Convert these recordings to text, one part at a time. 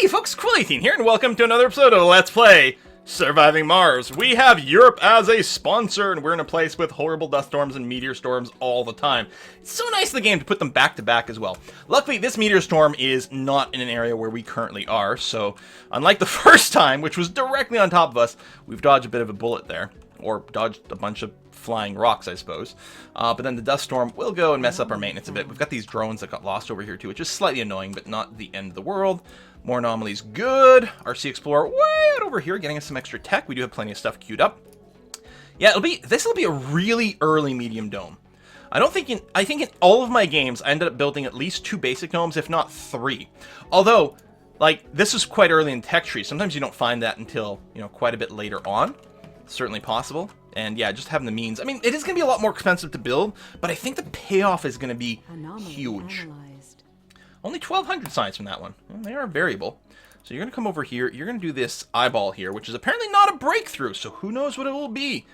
Hey folks, Quill18 here, and welcome to another episode of Let's Play Surviving Mars. We have Europe as a sponsor, and we're in a place with horrible dust storms and meteor storms all the time. It's so nice in the game to put them back to back as well. Luckily, this meteor storm is not in an area where we currently are, so unlike the first time, which was directly on top of us, we've dodged a bit of a bullet there. Or dodged a bunch of flying rocks, I suppose. But then the dust storm will go and mess up our maintenance a bit. We've got these drones that got lost over here too, which is slightly annoying, but not the end of the world. More anomalies, good. RC Explorer way out over here, getting us some extra tech. We do have plenty of stuff queued up. Yeah, this will be a really early medium dome. I think in all of my games, I ended up building at least 2 basic domes, if not 3. Although, like, this is quite early in tech tree. Sometimes you don't find that until, quite a bit later on. It's certainly possible. And yeah, just having the means. I mean, it is going to be a lot more expensive to build, but I think the payoff is going to be huge. Only 1,200 science from that one. Well, they are variable. So you're going to come over here. You're going to do this eyeball here, which is apparently not a breakthrough. So who knows what it will be.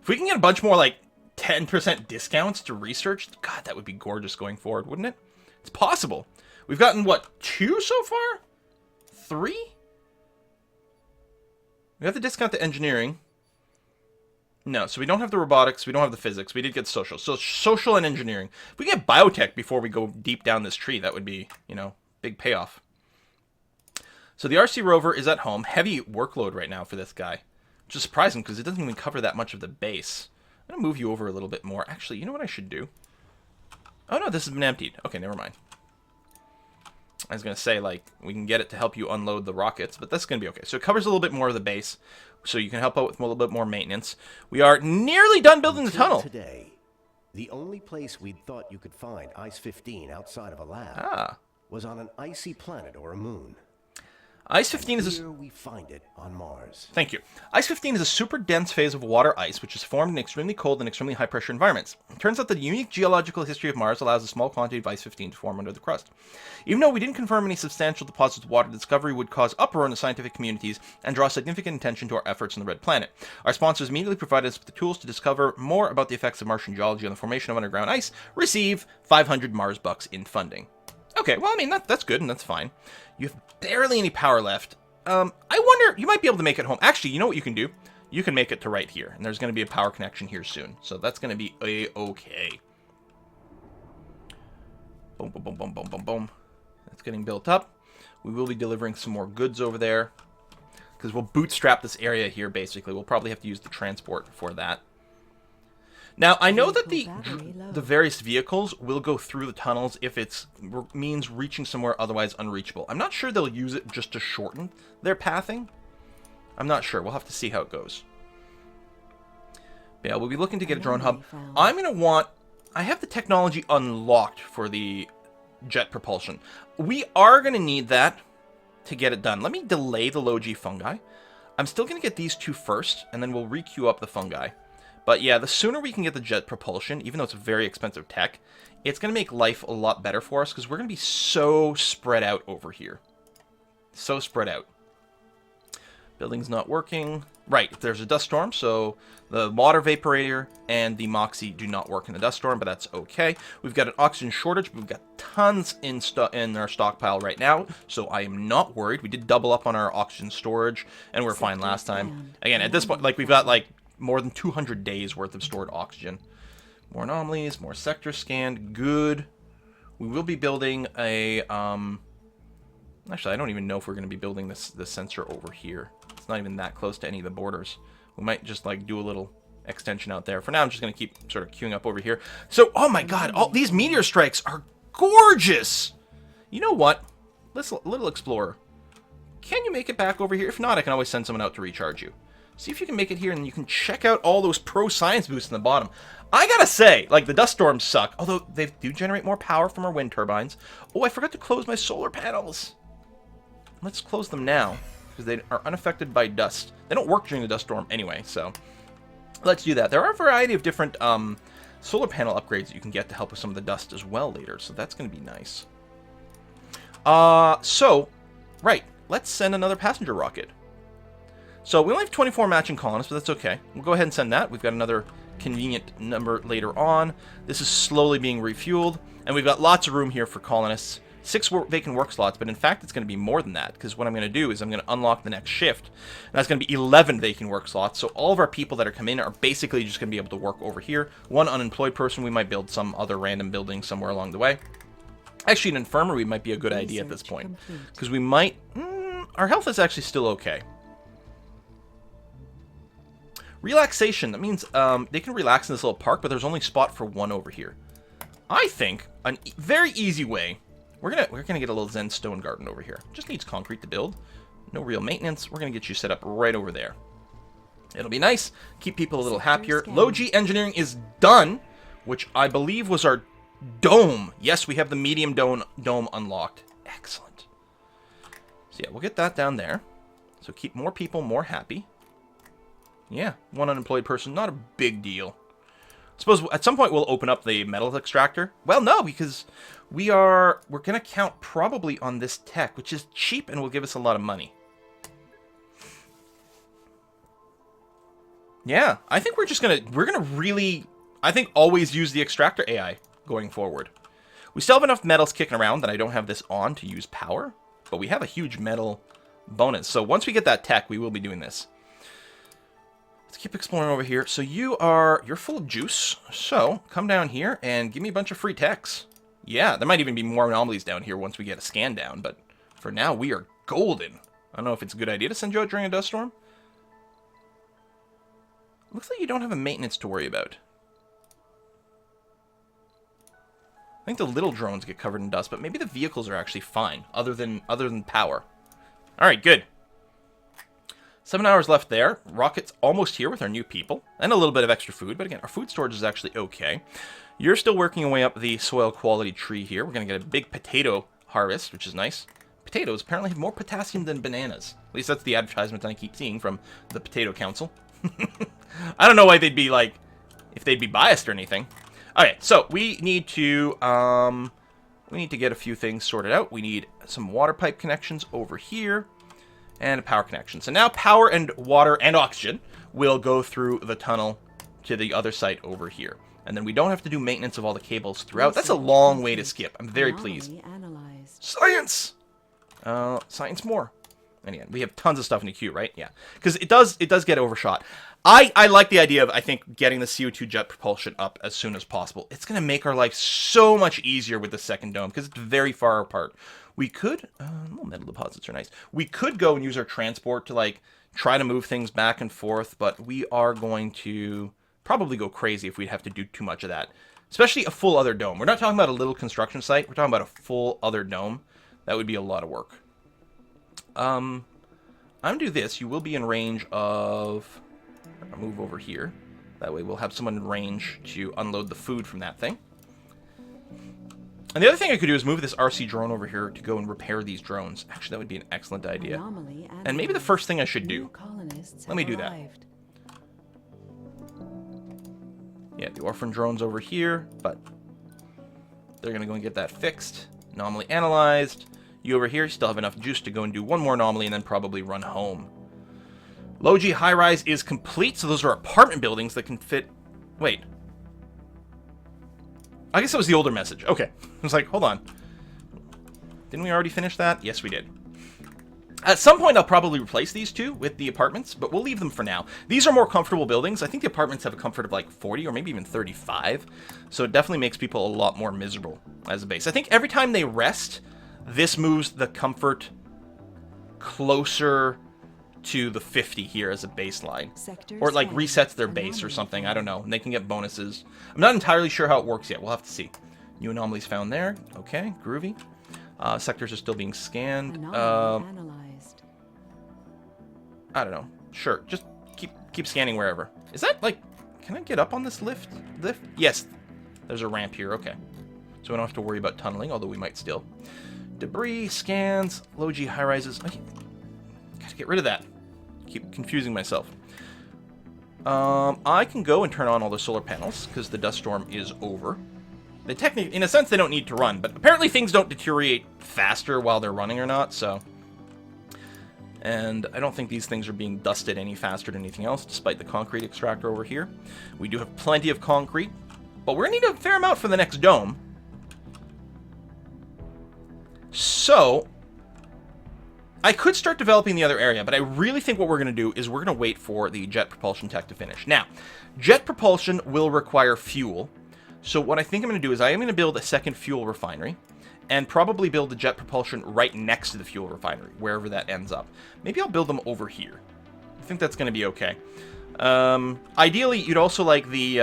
If we can get a bunch more like 10% discounts to research, God, that would be gorgeous going forward, wouldn't it? It's possible. We've gotten, what, 2 so far? 3? We have the discount to engineering. No, so we don't have the robotics, we don't have the physics, we did get social. So social and engineering. If we get biotech before we go deep down this tree, that would be, big payoff. So the RC rover is at home. Heavy workload right now for this guy. Which is surprising because it doesn't even cover that much of the base. I'm going to move you over a little bit more. Actually, you know what I should do? Oh no, this has been emptied. Okay, never mind. I was going to say, like, we can get it to help you unload the rockets, but that's going to be okay. So it covers a little bit more of the base, so you can help out with a little bit more maintenance. We are nearly done building the tunnel. Today, the only place we'd thought you could find Ice-15 outside of a lab was on an icy planet or a moon. Ice-15 is here we find it on Mars. Thank you. Ice-15 is a super dense phase of water ice, which is formed in extremely cold and extremely high-pressure environments. It turns out that the unique geological history of Mars allows a small quantity of Ice-15 to form under the crust. Even though we didn't confirm any substantial deposits of water, the discovery would cause uproar in the scientific communities and draw significant attention to our efforts on the Red Planet. Our sponsors immediately provided us with the tools to discover more about the effects of Martian geology on the formation of underground ice. Receive 500 Mars bucks in funding. Okay, well, I mean, that's good and that's fine. You have barely any power left. I wonder, you might be able to make it home. Actually, you know what you can do? You can make it to right here, and there's going to be a power connection here soon. So that's going to be a-okay. Boom, boom, boom, boom, boom, boom, boom. That's getting built up. We will be delivering some more goods over there, because we'll bootstrap this area here, basically. We'll probably have to use the transport for that. Now, I know that the various vehicles will go through the tunnels if it means reaching somewhere otherwise unreachable. I'm not sure they'll use it just to shorten their pathing. I'm not sure. We'll have to see how it goes. But yeah, we'll be looking to get a drone hub. I'm going to want... I have the technology unlocked for the jet propulsion. We are going to need that to get it done. Let me delay the low-G fungi. I'm still going to get these 2 first, and then we'll re-queue up the fungi. But yeah, the sooner we can get the jet propulsion, even though it's a very expensive tech, it's going to make life a lot better for us, because we're going to be so spread out over here. So spread out. Building's not working. Right, there's a dust storm, so the water vaporator and the Moxie do not work in the dust storm, but that's okay. We've got an oxygen shortage, but we've got tons in our stockpile right now, so I am not worried. We did double up on our oxygen storage, and we were fine last time. Again, at this point, like, we've got, like, more than 200 days worth of stored oxygen. More anomalies, more sectors scanned. Good. We will be building a... Actually, I don't even know if we're going to be building this sensor over here. It's not even that close to any of the borders. We might just, like, do a little extension out there. For now, I'm just going to keep sort of queuing up over here. So, oh my god, all these meteor strikes are gorgeous! You know what? Little Explorer. Can you make it back over here? If not, I can always send someone out to recharge you. See if you can make it here, and you can check out all those pro-science boosts in the bottom. I gotta say, like, the dust storms suck, although they do generate more power from our wind turbines. Oh, I forgot to close my solar panels. Let's close them now, because they are unaffected by dust. They don't work during the dust storm anyway, so let's do that. There are a variety of different solar panel upgrades that you can get to help with some of the dust as well later, so that's going to be nice. Right, let's send another passenger rocket. So we only have 24 matching colonists, but that's okay. We'll go ahead and send that. We've got another convenient number later on. This is slowly being refueled, and we've got lots of room here for colonists. 6 vacant work slots, but in fact it's going to be more than that, because what I'm going to do is I'm going to unlock the next shift, and that's going to be 11 vacant work slots, so all of our people that are coming in are basically just going to be able to work over here. One unemployed person, we might build some other random building somewhere along the way. Actually, an infirmary might be a good idea at this point, because we might... our health is actually still okay. Relaxation, that means they can relax in this little park, but there's only spot for 1 over here. I think a very easy way... We're gonna get a little Zen stone garden over here. Just needs concrete to build. No real maintenance. We're gonna get you set up right over there. It'll be nice. Keep people a little happier. Low G engineering is done, which I believe was our dome. Yes, we have the medium dome unlocked. Excellent. So yeah, we'll get that down there. So keep more people more happy. Yeah, 1 unemployed person, not a big deal. Suppose at some point we'll open up the metal extractor. Well, no, because we're gonna count probably on this tech, which is cheap and will give us a lot of money. Yeah, I think we're gonna really, I think, always use the extractor AI going forward. We still have enough metals kicking around that I don't have this on to use power, but we have a huge metal bonus. So once we get that tech, we will be doing this. Let's keep exploring over here. So you're full of juice. So come down here and give me a bunch of free techs. Yeah, there might even be more anomalies down here once we get a scan down, but for now we are golden. I don't know if it's a good idea to send you out during a dust storm. Looks like you don't have a maintenance to worry about. I think the little drones get covered in dust, but maybe the vehicles are actually fine, other than power. All right, good. 7 hours left there. Rocket's almost here with our new people. And a little bit of extra food. But again, our food storage is actually okay. You're still working your way up the soil quality tree here. We're going to get a big potato harvest, which is nice. Potatoes apparently have more potassium than bananas. At least that's the advertisement I keep seeing from the Potato Council. I don't know why they'd be like... if they'd be biased or anything. Okay, so we need to get a few things sorted out. We need some water pipe connections over here. And a power connection. So now power and water and oxygen will go through the tunnel to the other site over here. And then we don't have to do maintenance of all the cables throughout. That's a long way to skip. I'm very pleased. Science! Science more. And again, we have tons of stuff in the queue, right? Yeah. Because it does get overshot. I like the idea of, I think, getting the CO2 jet propulsion up as soon as possible. It's going to make our life so much easier with the second dome, because it's very far apart. We could, well, metal deposits are nice. We could go and use our transport to, like, try to move things back and forth, but we are going to probably go crazy if we have to do too much of that. Especially a full other dome. We're not talking about a little construction site. We're talking about a full other dome. That would be a lot of work. I'm going to do this. You will be in range of... I'll move over here. That way we'll have someone in range to unload the food from that thing. And the other thing I could do is move this RC drone over here to go and repair these drones. Actually, that would be an excellent idea. And maybe the first thing I should do. Let me do that. Yeah, the orphan drone's over here, but they're going to go and get that fixed. Anomaly analyzed. You over here still have enough juice to go and do one more anomaly and then probably run home. Low G high rise is complete, so those are apartment buildings that can fit... Wait. I guess that was the older message. Okay. I was like, hold on. Didn't we already finish that? Yes, we did. At some point, I'll probably replace these two with the apartments, but we'll leave them for now. These are more comfortable buildings. I think the apartments have a comfort of like 40 or maybe even 35. So it definitely makes people a lot more miserable as a base. I think every time they rest, this moves the comfort closer to the 50 here as a baseline. Or it like resets their base or something. I don't know. And they can get bonuses. I'm not entirely sure how it works yet. We'll have to see. New anomalies found there. Okay, groovy. Sectors are still being scanned. I don't know. Sure, just keep scanning wherever. Is that like... Can I get up on this lift? Yes. There's a ramp here. Okay. So we don't have to worry about tunneling, although we might still. Debris, scans, low G high rises. Okay. Gotta get rid of that. Keep confusing myself. I can go and turn on all the solar panels because the dust storm is over. They technically, in a sense, they don't need to run, but apparently things don't deteriorate faster while they're running or not, so. And I don't think these things are being dusted any faster than anything else, despite the concrete extractor over here. We do have plenty of concrete, but we're gonna need a fair amount for the next dome. So, I could start developing the other area, but I really think what we're going to do is we're going to wait for the jet propulsion tech to finish. Now, jet propulsion will require fuel. So what I think I'm going to do is I am going to build a second fuel refinery and probably build the jet propulsion right next to the fuel refinery, wherever that ends up. Maybe I'll build them over here. I think that's going to be okay. Ideally, you'd also like the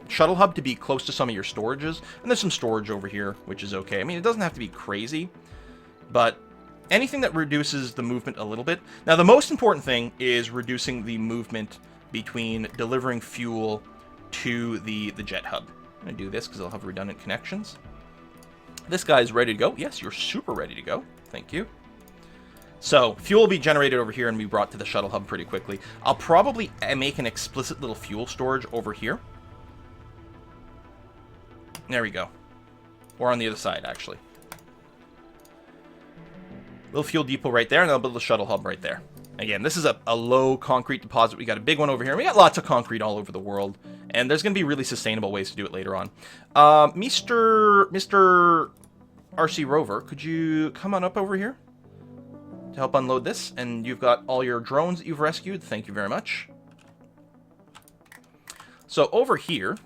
shuttle hub to be close to some of your storages, and there's some storage over here, which is okay. I mean, it doesn't have to be crazy, but anything that reduces the movement a little bit. Now, the most important thing is reducing the movement between delivering fuel to the jet hub. I'm going to do this because I'll have redundant connections. This guy's ready to go. Yes, you're super ready to go. Thank you. So, fuel will be generated over here and be brought to the shuttle hub pretty quickly. I'll probably make an explicit little fuel storage over here. There we go. Or on the other side, actually. Little fuel depot right there, and I'll build a shuttle hub right there. Again, this is a low concrete deposit. We got a big one over here. We got lots of concrete all over the world. And there's going to be really sustainable ways to do it later on. Mr. RC Rover, could you come on up over here to help unload this? And you've got all your drones that you've rescued. Thank you very much. So over here,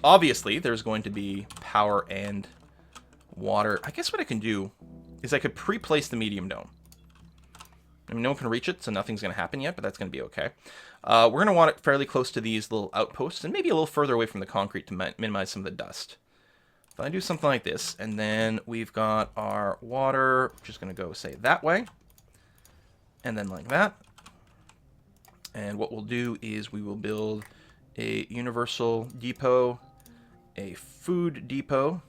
obviously, there's going to be power and water. I guess what I can do is I could pre-place the medium dome. I mean, no one can reach it, so nothing's going to happen yet, but that's going to be okay. We're going to want it fairly close to these little outposts, and maybe a little further away from the concrete to minimize some of the dust. If I do something like this, and then we've got our water, which is going to go, say, that way, and then like that. And what we'll do is we will build a universal depot, a food depot,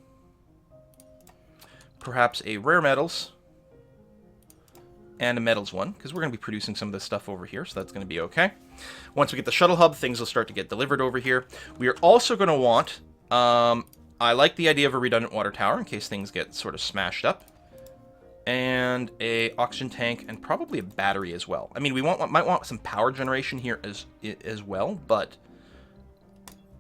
perhaps a rare metals, and a metals one, because we're going to be producing some of this stuff over here, so that's going to be okay. Once we get the shuttle hub, things will start to get delivered over here. We are also going to want, I like the idea of a redundant water tower in case things get sort of smashed up, and a oxygen tank, and probably a battery as well. I mean, we might want some power generation here as well, but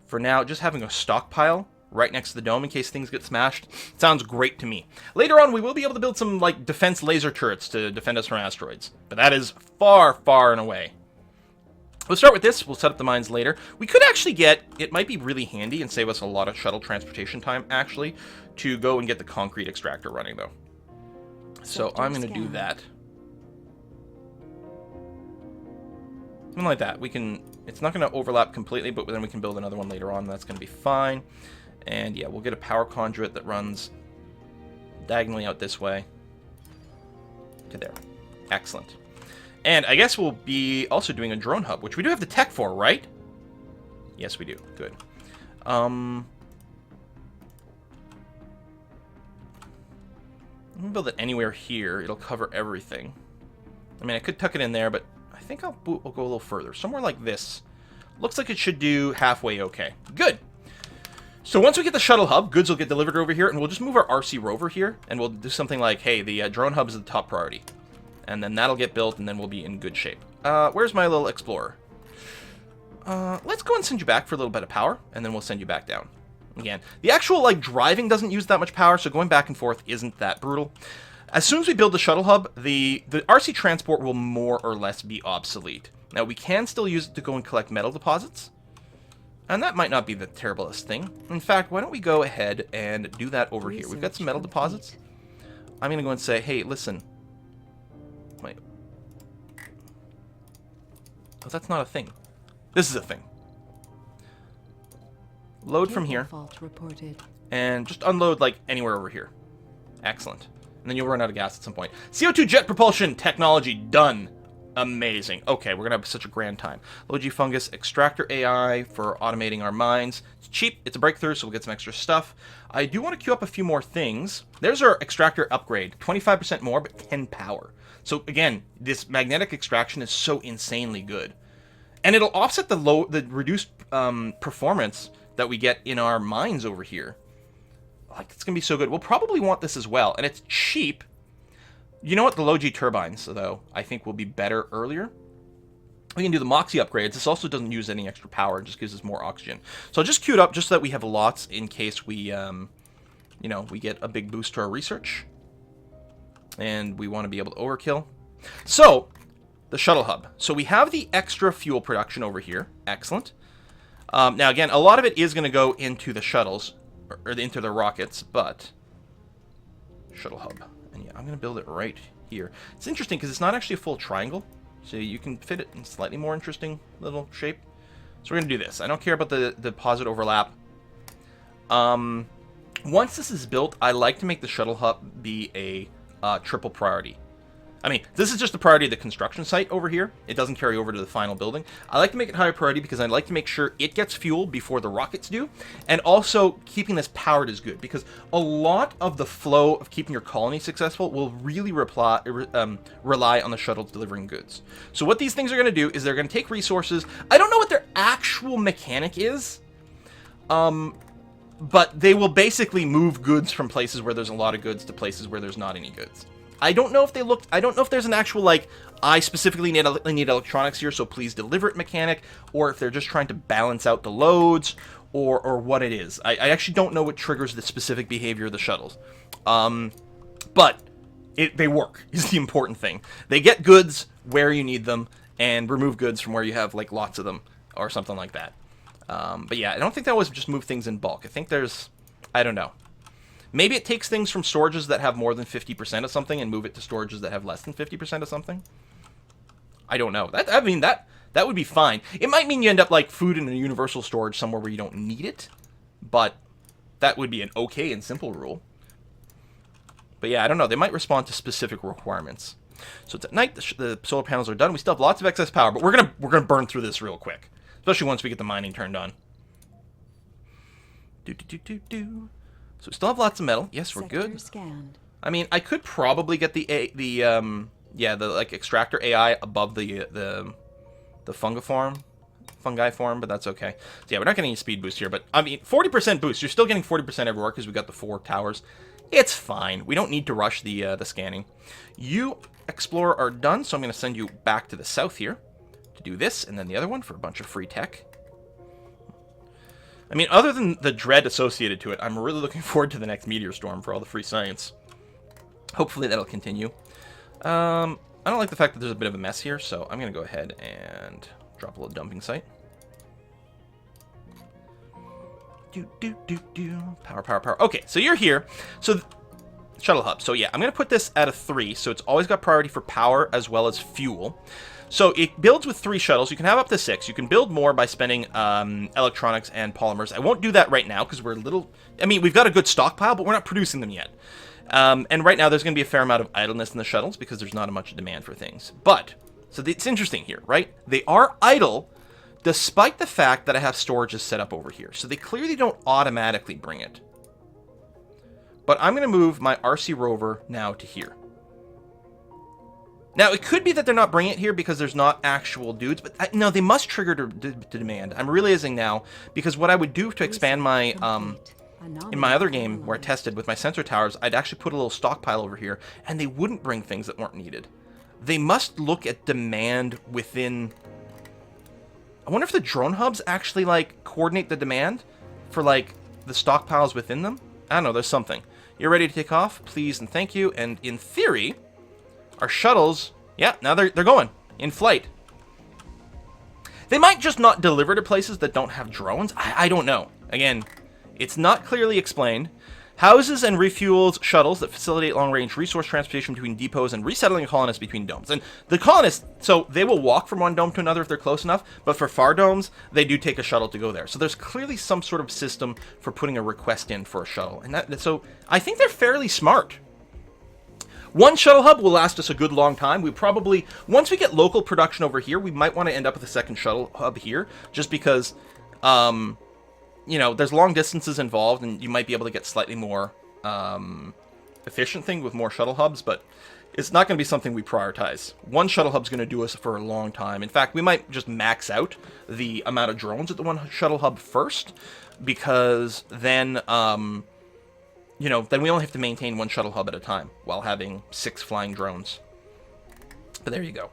for now, just having a stockpile right next to the dome in case things get smashed sounds great to me. Later on, we will be able to build some like defense laser turrets to defend us from asteroids, but that is far, far and away. We'll start with this. We'll set up the mines later. We could actually it might be really handy and save us a lot of shuttle transportation time, actually, to go and get the concrete extractor running, though. So I'm going to do that. Something like that. It's not going to overlap completely, but then we can build another one later on. That's going to be fine. And yeah, we'll get a power conduit that runs diagonally out this way to there. Excellent. And I guess we'll be also doing a drone hub, which we do have the tech for, right? Yes, we do. Good. Let me build it anywhere here. It'll cover everything. I mean, I could tuck it in there, but I think we'll go a little further. Somewhere like this. Looks like it should do halfway okay. Good. So once we get the shuttle hub, goods will get delivered over here, and we'll just move our RC rover here, and we'll do something like, hey, the drone hub is the top priority. And then that'll get built, and then we'll be in good shape. Where's my little explorer? Let's go and send you back for a little bit of power, and then we'll send you back down. Again, the actual, like, driving doesn't use that much power, so going back and forth isn't that brutal. As soon as we build the shuttle hub, the RC transport will more or less be obsolete. Now, we can still use it to go and collect metal deposits, and that might not be the terriblest thing. In fact, why don't we go ahead and do that over here? We've got some metal deposits. I'm going to go and say, hey, listen. Wait. Oh, that's not a thing. This is a thing. Load from here. And just unload, like, anywhere over here. Excellent. And then you'll run out of gas at some point. CO2 jet propulsion technology done. Amazing. Okay, we're going to have such a grand time. Low-G fungus extractor AI for automating our mines. It's cheap. It's a breakthrough, so we'll get some extra stuff. I do want to queue up a few more things. There's our extractor upgrade. 25% more, but 10 power. So, again, this magnetic extraction is so insanely good. And it'll offset the reduced performance that we get in our mines over here. Like, it's going to be so good. We'll probably want this as well. And it's cheap. You know what? The low-G turbines, though, I think will be better earlier. We can do the Moxie upgrades. This also doesn't use any extra power. It just gives us more oxygen. So I'll just queue it up just so that we have lots in case we you know, we get a big boost to our research. And we want to be able to overkill. So, the Shuttle Hub. So we have the extra fuel production over here. Excellent. Now, again, a lot of it is going to go into the shuttles, or into the rockets, but... Shuttle Hub. And yeah, I'm going to build it right here. It's interesting because it's not actually a full triangle, so you can fit it in slightly more interesting little shape. So we're going to do this. I don't care about the deposit overlap. Once this is built, I like to make the Shuttle Hub be a triple priority. I mean, this is just the priority of the construction site over here. It doesn't carry over to the final building. I like to make it higher priority because I like to make sure it gets fuel before the rockets do. And also, keeping this powered is good because a lot of the flow of keeping your colony successful will really rely on the shuttles delivering goods. So what these things are going to do is they're going to take resources. I don't know what their actual mechanic is. But they will basically move goods from places where there's a lot of goods to places where there's not any goods. I don't know if they look. I don't know if there's an actual, like, I specifically need electronics here, so please deliver it mechanic, or if they're just trying to balance out the loads, or what it is. I actually don't know what triggers the specific behavior of the shuttles. But they work, is the important thing. They get goods where you need them, and remove goods from where you have, like, lots of them, or something like that. But yeah, I don't think that always just move things in bulk. I think there's, I don't know. Maybe it takes things from storages that have more than 50% of something and move it to storages that have less than 50% of something. I don't know. That would be fine. It might mean you end up like food in a universal storage somewhere where you don't need it, but that would be an okay and simple rule. But yeah, I don't know. They might respond to specific requirements. So it's at night. The solar panels are done. We still have lots of excess power, but we're gonna burn through this real quick. Especially once we get the mining turned on. So we still have lots of metal. Yes, we're good. Scanned. I mean, I could probably get the like extractor AI above the fungi form, but that's okay. So yeah, we're not getting any speed boost here, but I mean, 40% boost. You're still getting 40% everywhere because we got the 4 towers. It's fine. We don't need to rush the scanning. You, Explorer, are done, so I'm going to send you back to the south here to do this, and then the other one for a bunch of free tech. I mean, other than the dread associated to it, I'm really looking forward to the next Meteor Storm for all the free science. Hopefully that'll continue. I don't like the fact that there's a bit of a mess here, so I'm going to go ahead and drop a little dumping site. Power. Okay, so you're here. So, Shuttle Hub. So yeah, I'm going to put this at a 3, so it's always got priority for power as well as fuel. So it builds with 3 shuttles. You can have up to 6. You can build more by spending electronics and polymers. I won't do that right now because we're a little... I mean, we've got a good stockpile, but we're not producing them yet. And right now there's going to be a fair amount of idleness in the shuttles because there's not much demand for things. But, so it's interesting here, right? They are idle despite the fact that I have storages set up over here. So they clearly don't automatically bring it. But I'm going to move my RC rover now to here. Now, it could be that they're not bringing it here because there's not actual dudes, but no, they must trigger to demand. I'm realizing now, because what I would do to expand my, in my other game where I tested with my sensor towers, I'd actually put a little stockpile over here, and they wouldn't bring things that weren't needed. They must look at demand within... I wonder if the drone hubs actually, like, coordinate the demand for, like, the stockpiles within them? I don't know, there's something. You're ready to take off? Please and thank you. And in theory... our shuttles, yeah, now they're going in flight. They might just not deliver to places that don't have drones. I don't know. Again, it's not clearly explained. Houses and refuels shuttles that facilitate long-range resource transportation between depots and resettling colonists between domes. And the colonists, so they will walk from one dome to another if they're close enough, but for far domes, they do take a shuttle to go there. So there's clearly some sort of system for putting a request in for a shuttle. And so I think they're fairly smart. One shuttle hub will last us a good long time. We probably, once we get local production over here, we might want to end up with a second shuttle hub here, just because, you know, there's long distances involved, and you might be able to get slightly more efficient thing with more shuttle hubs, but it's not going to be something we prioritize. One shuttle hub's going to do us for a long time. In fact, we might just max out the amount of drones at the one shuttle hub first, because then... you know, then we only have to maintain one shuttle hub at a time while having 6 flying drones. But there you go.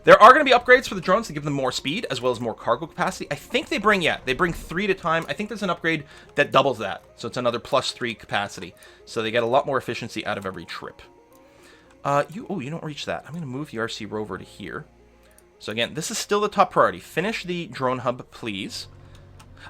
There are going to be upgrades for the drones to give them more speed as well as more cargo capacity. I think they bring 3 at a time. I think there's an upgrade that doubles that. So it's another +3 capacity. So they get a lot more efficiency out of every trip. You don't reach that. I'm going to move the RC rover to here. So again, this is still the top priority. Finish the drone hub, please.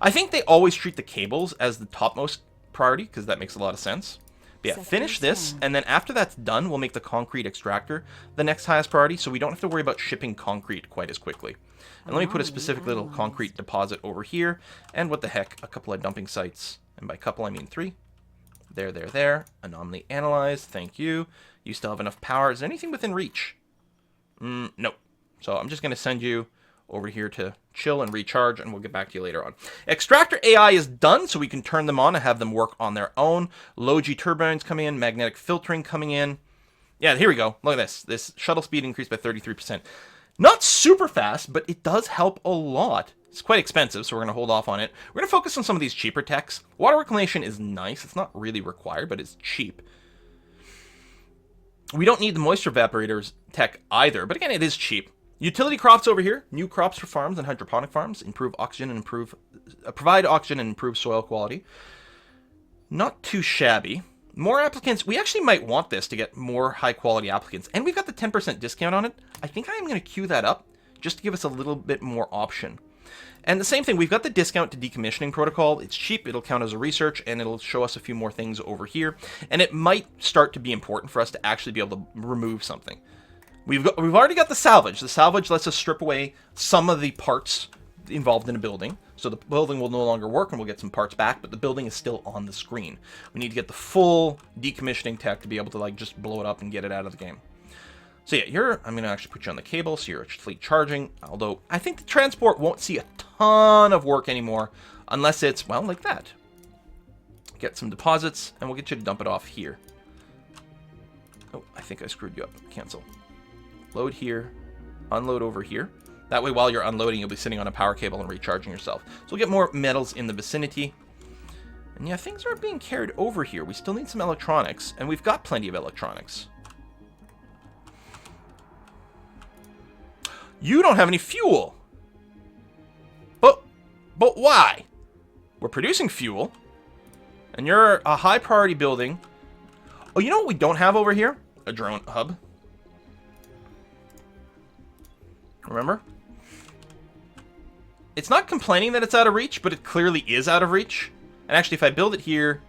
I think they always treat the cables as the topmost priority because that makes a lot of sense. Yeah, finish this, and then after that's done, we'll make the concrete extractor the next highest priority, so we don't have to worry about shipping concrete quite as quickly. And let me put a specific little concrete deposit over here, and what the heck, a couple of dumping sites. And by couple, I mean 3. There. Anomaly analyzed, thank you. You still have enough power. Is there anything within reach? No. So I'm just going to send you over here to chill and recharge, and we'll get back to you later on. Extractor AI is done, so we can turn them on and have them work on their own. Low G turbines coming in, magnetic filtering coming in. Yeah, here we go. Look at this. This shuttle speed increased by 33%. Not super fast, but it does help a lot. It's quite expensive, so we're going to hold off on it. We're going to focus on some of these cheaper techs. Water reclamation is nice. It's not really required, but it's cheap. We don't need the moisture evaporators tech either, but again, it is cheap. Utility crops over here, new crops for farms and hydroponic farms, improve oxygen and provide oxygen and improve soil quality. Not too shabby. More applicants. We actually might want this to get more high quality applicants, and we've got the 10% discount on it. I think I am going to queue that up just to give us a little bit more option. And the same thing, we've got the discount to decommissioning protocol. It's cheap, it'll count as a research, and it'll show us a few more things over here. And it might start to be important for us to actually be able to remove something. We've already got the salvage. The salvage lets us strip away some of the parts involved in a building. So the building will no longer work and we'll get some parts back, but the building is still on the screen. We need to get the full decommissioning tech to be able to like just blow it up and get it out of the game. So yeah, I'm going to actually put you on the cable so you're fleet charging. Although I think the transport won't see a ton of work anymore unless it's, well, like that. Get some deposits and we'll get you to dump it off here. Oh, I think I screwed you up. Cancel. Load here, unload over here. That way, while you're unloading, you'll be sitting on a power cable and recharging yourself. So we'll get more metals in the vicinity. And yeah, things aren't being carried over here. We still need some electronics, and we've got plenty of electronics. You don't have any fuel. But why? We're producing fuel, and you're a high priority building. Oh, you know what we don't have over here? A drone hub. Remember? It's not complaining that it's out of reach, but it clearly is out of reach. And actually, if I build it here,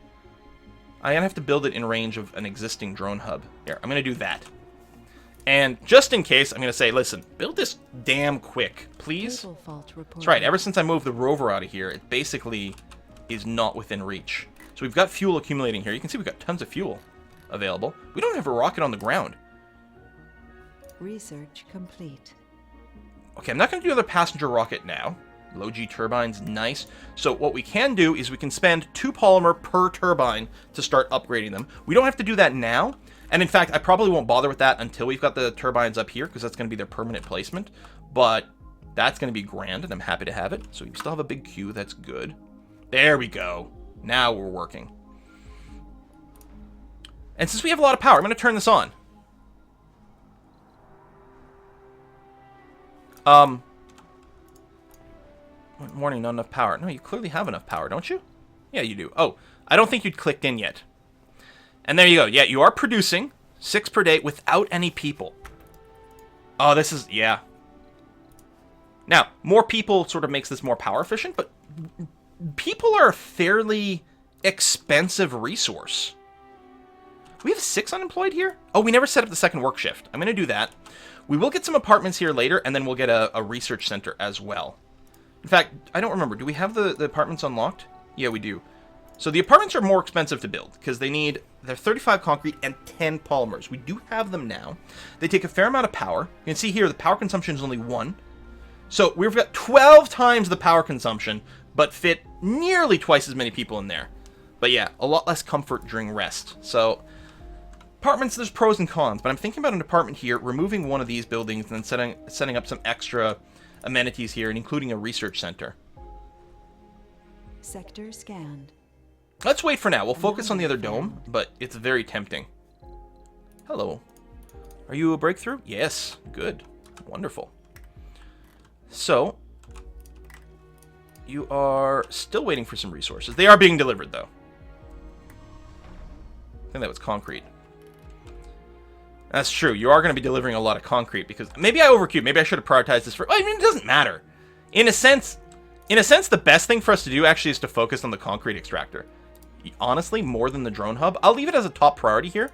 I'm going to have to build it in range of an existing drone hub. Here, I'm going to do that. And just in case, I'm going to say, listen, build this damn quick, please. That's right, ever since I moved the rover out of here, it basically is not within reach. So we've got fuel accumulating here. You can see we've got tons of fuel available. We don't have a rocket on the ground. Research complete. Okay, I'm not going to do another passenger rocket now. Low G turbines, nice. So what we can do is we can spend 2 polymer per turbine to start upgrading them. We don't have to do that now. And in fact, I probably won't bother with that until we've got the turbines up here, because that's going to be their permanent placement. But that's going to be grand, and I'm happy to have it. So we still have a big queue, that's good. There we go. Now we're working. And since we have a lot of power, I'm going to turn this on. Warning, not enough power. No, you clearly have enough power, don't you? Yeah, you do. Oh, I don't think you'd clicked in yet. And there you go. Yeah, you are producing 6 per day without any people. Oh, this is, yeah. Now, more people sort of makes this more power efficient, but people are a fairly expensive resource. We have 6 unemployed here? Oh, we never set up the second work shift. I'm going to do that. We will get some apartments here later, and then we'll get a research center as well. In fact, I don't remember. Do we have the apartments unlocked? Yeah, we do. So the apartments are more expensive to build, because they're 35 concrete and 10 polymers. We do have them now. They take a fair amount of power. You can see here the power consumption is only 1. So we've got 12 times the power consumption, but fit nearly twice as many people in there. But yeah, a lot less comfort during rest. So apartments, there's pros and cons, but I'm thinking about an apartment here, removing one of these buildings and then setting up some extra amenities here, and including a research center. Sector scanned. Let's wait for now. We'll focus on the other dome, but it's very tempting. Hello. Are you a breakthrough? Yes. Good. Wonderful. So, you are still waiting for some resources. They are being delivered, though. I think that was concrete. That's true. You are going to be delivering a lot of concrete because maybe I overqueued. Maybe I should have prioritized this for... I mean, it doesn't matter. In a sense, the best thing for us to do actually is to focus on the concrete extractor. Honestly, more than the drone hub. I'll leave it as a top priority here.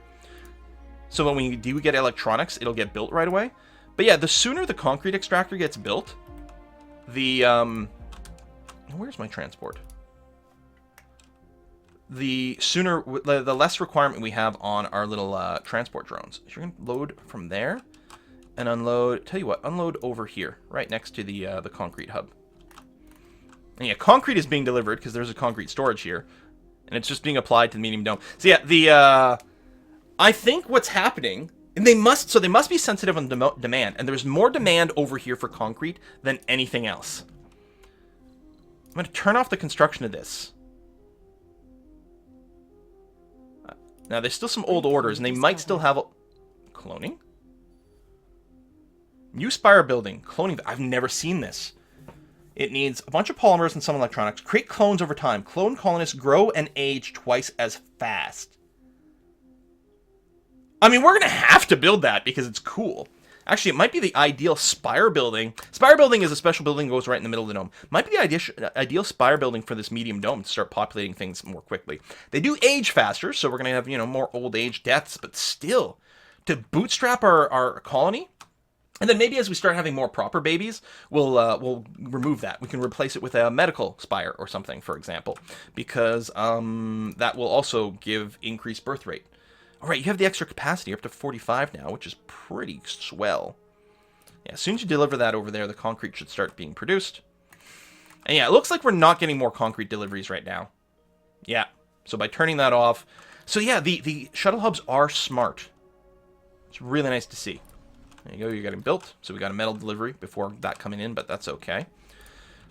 So when we do get electronics, it'll get built right away. But yeah, the sooner the concrete extractor gets built, the... Where's my transport? The sooner, the less requirement we have on our little transport drones. So you're going to load from there and unload. Tell you what, unload over here, right next to the concrete hub. And yeah, concrete is being delivered because there's a concrete storage here, and it's just being applied to the medium dome. So yeah, I think what's happening, and they must be sensitive on demand, and there's more demand over here for concrete than anything else. I'm going to turn off the construction of this. Now, there's still some old orders, and they might still have... Cloning? New spire building. Cloning. I've never seen this. It needs a bunch of polymers and some electronics. Create clones over time. Clone colonists grow and age twice as fast. I mean, we're going to have to build that because it's cool. Actually, it might be the ideal spire building. Spire building is a special building that goes right in the middle of the dome. Might be the ideal spire building for this medium dome to start populating things more quickly. They do age faster, so we're going to have, more old age deaths, but still, to bootstrap our colony, and then maybe as we start having more proper babies, we'll remove that. We can replace it with a medical spire or something, for example, because that will also give increased birth rate. All right, you have the extra capacity. You're up to 45 now, which is pretty swell. Yeah, as soon as you deliver that over there, the concrete should start being produced. And yeah, it looks like we're not getting more concrete deliveries right now. Yeah, so by turning that off... So yeah, the shuttle hubs are smart. It's really nice to see. There you go, you're getting built. So we got a metal delivery before that coming in, but that's okay.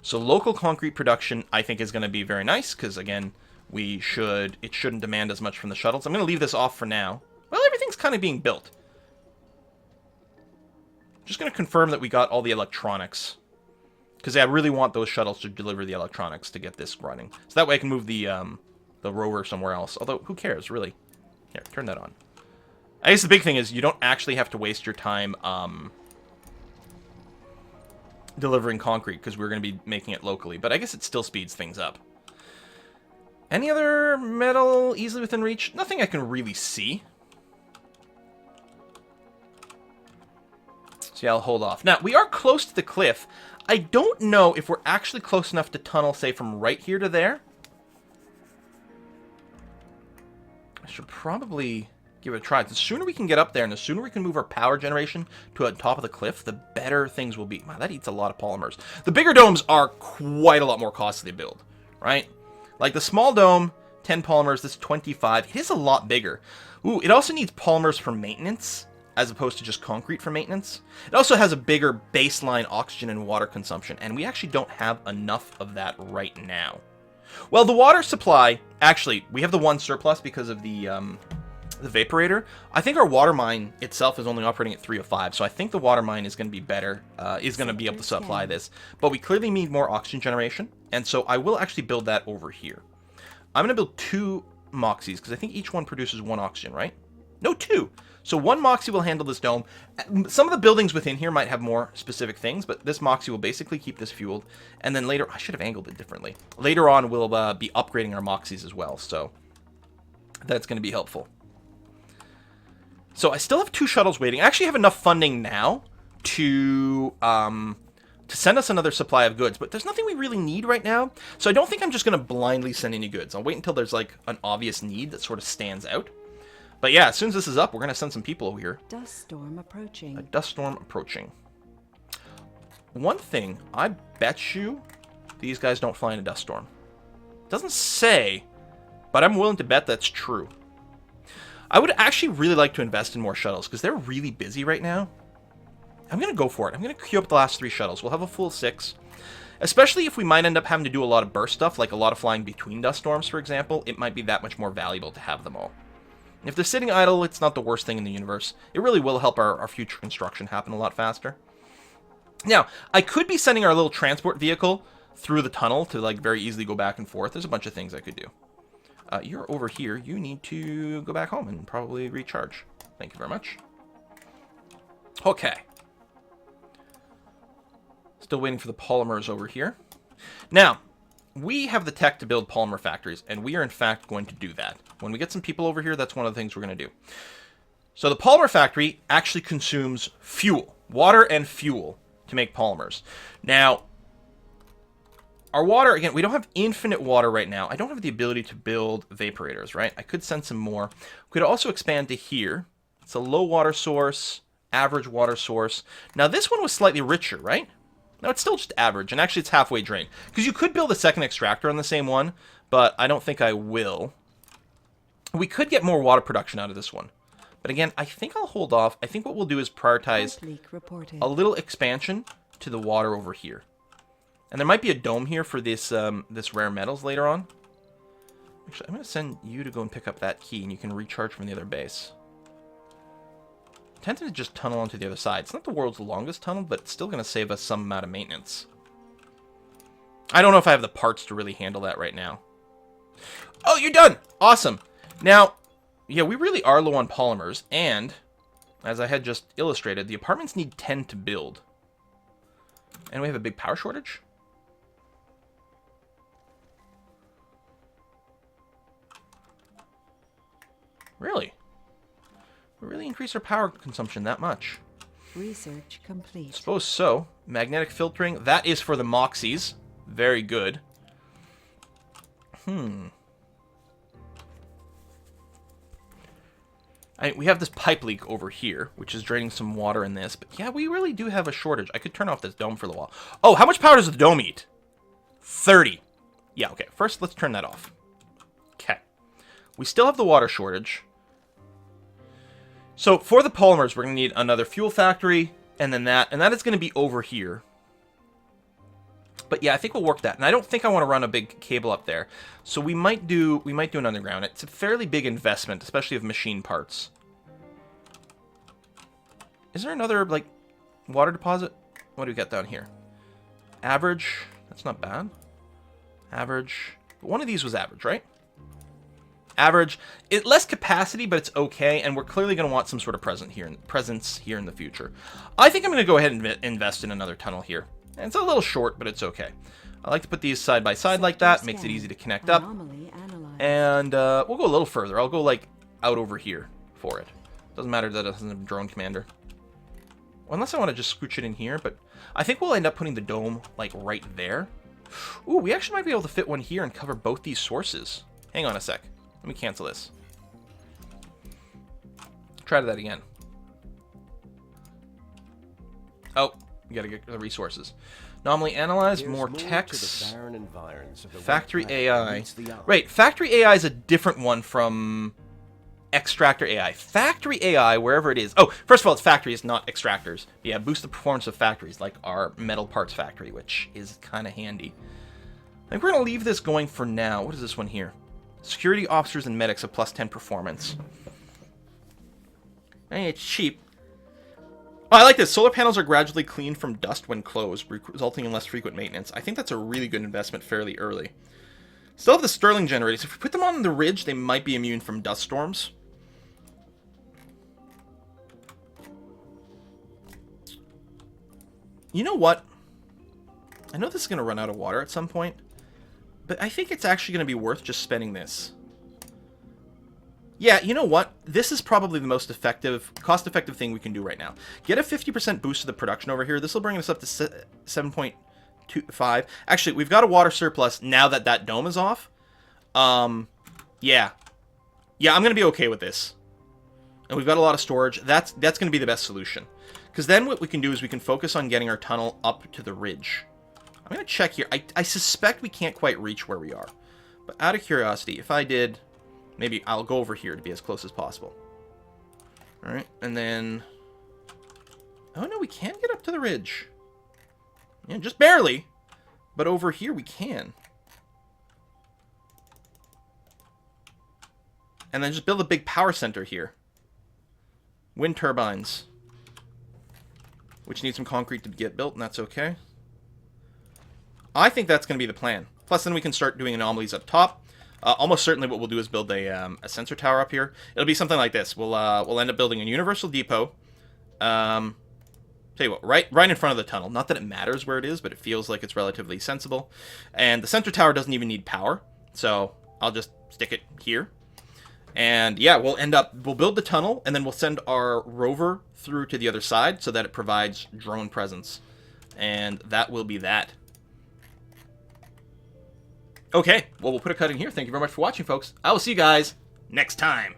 So local concrete production, I think, is going to be very nice, because again... it shouldn't demand as much from the shuttles. I'm going to leave this off for now. Well, everything's kind of being built. Just going to confirm that we got all the electronics. Because I really want those shuttles to deliver the electronics to get this running. So that way I can move the rover somewhere else. Although, who cares, really? Here, turn that on. I guess the big thing is you don't actually have to waste your time delivering concrete, because we're going to be making it locally. But I guess it still speeds things up. Any other metal easily within reach? Nothing I can really see. So yeah, I'll hold off. Now, we are close to the cliff. I don't know if we're actually close enough to tunnel, say, from right here to there. I should probably give it a try. The sooner we can get up there and the sooner we can move our power generation to the top of the cliff, the better things will be. Wow, that eats a lot of polymers. The bigger domes are quite a lot more costly to build, right? Like the small dome, 10 polymers, this 25. It is a lot bigger. Ooh, it also needs polymers for maintenance, as opposed to just concrete for maintenance. It also has a bigger baseline oxygen and water consumption, and we actually don't have enough of that right now. Well, the water supply, actually, we have the one surplus because of the vaporator. I think our water mine itself is only operating at 3 of 5, so I think the water mine is going to be better, is going to be able to supply this. But we clearly need more oxygen generation, and so I will actually build that over here. I'm going to build 2 Moxies, because I think each one produces 1 oxygen, right? No, 2. So 1 Moxie will handle this dome. Some of the buildings within here might have more specific things, but this Moxie will basically keep this fueled. And then later, I should have angled it differently. Later on, we'll be upgrading our Moxies as well, so that's going to be helpful. So I still have 2 shuttles waiting. I actually have enough funding now to send us another supply of goods, but there's nothing we really need right now. So I don't think I'm just going to blindly send any goods. I'll wait until there's like an obvious need that sort of stands out. But yeah, as soon as this is up, we're going to send some people over here. Dust storm approaching. A dust storm approaching. One thing, I bet you these guys don't fly in a dust storm. Doesn't say, but I'm willing to bet that's true. I would actually really like to invest in more shuttles, because they're really busy right now. I'm going to go for it. I'm going to queue up the last 3 shuttles. We'll have a full 6. Especially if we might end up having to do a lot of burst stuff, like a lot of flying between dust storms, for example. It might be that much more valuable to have them all. If they're sitting idle, it's not the worst thing in the universe. It really will help our future construction happen a lot faster. Now, I could be sending our little transport vehicle through the tunnel to, like, very easily go back and forth. There's a bunch of things I could do. You're over here. You need to go back home and probably recharge. Thank you very much. Okay. Still waiting for the polymers over here. Now, we have the tech to build polymer factories, and we are in fact going to do that. When we get some people over here, that's one of the things we're going to do. So the polymer factory actually consumes fuel, water and fuel, to make polymers. Now, our water, again, we don't have infinite water right now. I don't have the ability to build vaporators, right? I could send some more. We could also expand to here. It's a low water source, average water source. Now, this one was slightly richer, right? No, it's still just average, and actually it's halfway drained. Because you could build a second extractor on the same one, but I don't think I will. We could get more water production out of this one. But again, I think I'll hold off. I think what we'll do is prioritize a little expansion to the water over here. And there might be a dome here for this this rare metals later on. Actually, I'm going to send you to go and pick up that key, and you can recharge from the other base. I'm tempted to just tunnel onto the other side. It's not the world's longest tunnel, but it's still going to save us some amount of maintenance. I don't know if I have the parts to really handle that right now. Oh, you're done! Awesome. Now, yeah, we really are low on polymers, and as I had just illustrated, the apartments need 10 to build. And we have a big power shortage? Really? We really increase our power consumption that much. Research complete. Suppose so. Magnetic filtering. That is for the Moxies. Very good. We have this pipe leak over here, which is draining some water in this. But yeah, we really do have a shortage. I could turn off this dome for a while. Oh, how much power does the dome eat? 30. Yeah, okay. First, let's turn that off. Okay. We still have the water shortage. So for the polymers, we're going to need another fuel factory, and then that. And that is going to be over here. But yeah, I think we'll work that. And I don't think I want to run a big cable up there. So we might do an underground. It's a fairly big investment, especially of machine parts. Is there another, like, water deposit? What do we got down here? Average. That's not bad. Average. One of these was average, right? Average. Less capacity, but it's okay. And we're clearly going to want some sort of presence here in the future. I think I'm going to go ahead and invest in another tunnel here. And it's a little short, but it's okay. I like to put these side by side like that. Makes it easy to connect up. And we'll go a little further. I'll go, like, out over here for it. Doesn't matter that it doesn't have a drone commander. Well, unless I want to just scooch it in here. But I think we'll end up putting the dome, like, right there. Ooh, we actually might be able to fit one here and cover both these sources. Hang on a sec. Let me cancel this. Try that again. Oh, we gotta get the resources. Anomaly analyze, more text. Factory AI. Right, Factory AI is a different one from Extractor AI. Factory AI, wherever it is. Oh, first of all, it's factories, not extractors. But yeah, boost the performance of factories, like our metal parts factory, which is kind of handy. I think we're going to leave this going for now. What is this one here? Security officers and medics have plus 10 performance. Hey, it's cheap. Oh, I like this. Solar panels are gradually cleaned from dust when closed, resulting in less frequent maintenance. I think that's a really good investment fairly early. Still have the Stirling generators. If we put them on the ridge, they might be immune from dust storms. You know what? I know this is going to run out of water at some point, but I think it's actually going to be worth just spending this. Yeah, you know what? This is probably the most effective, cost-effective thing we can do right now. Get a 50% boost to the production over here. This will bring us up to 7.25. Actually, we've got a water surplus now that that dome is off. Yeah. Yeah, I'm going to be okay with this. And we've got a lot of storage. That's going to be the best solution. Because then what we can do is we can focus on getting our tunnel up to the ridge. I'm going to check here. I suspect we can't quite reach where we are. But out of curiosity, if I did... Maybe I'll go over here to be as close as possible. Alright, and then... Oh no, we can get up to the ridge. Yeah, just barely. But over here we can. And then just build a big power center here. Wind turbines. Which need some concrete to get built, and that's okay. I think that's going to be the plan. Plus, then we can start doing anomalies up top. Almost certainly what we'll do is build a sensor tower up here. It'll be something like this. We'll end up building a universal depot. Tell you what, right in front of the tunnel. Not that it matters where it is, but it feels like it's relatively sensible. And the sensor tower doesn't even need power, so I'll just stick it here. And yeah, we'll build the tunnel, and then we'll send our rover through to the other side so that it provides drone presence. And that will be that. Okay, well, we'll put a cut in here. Thank you very much for watching, folks. I will see you guys next time.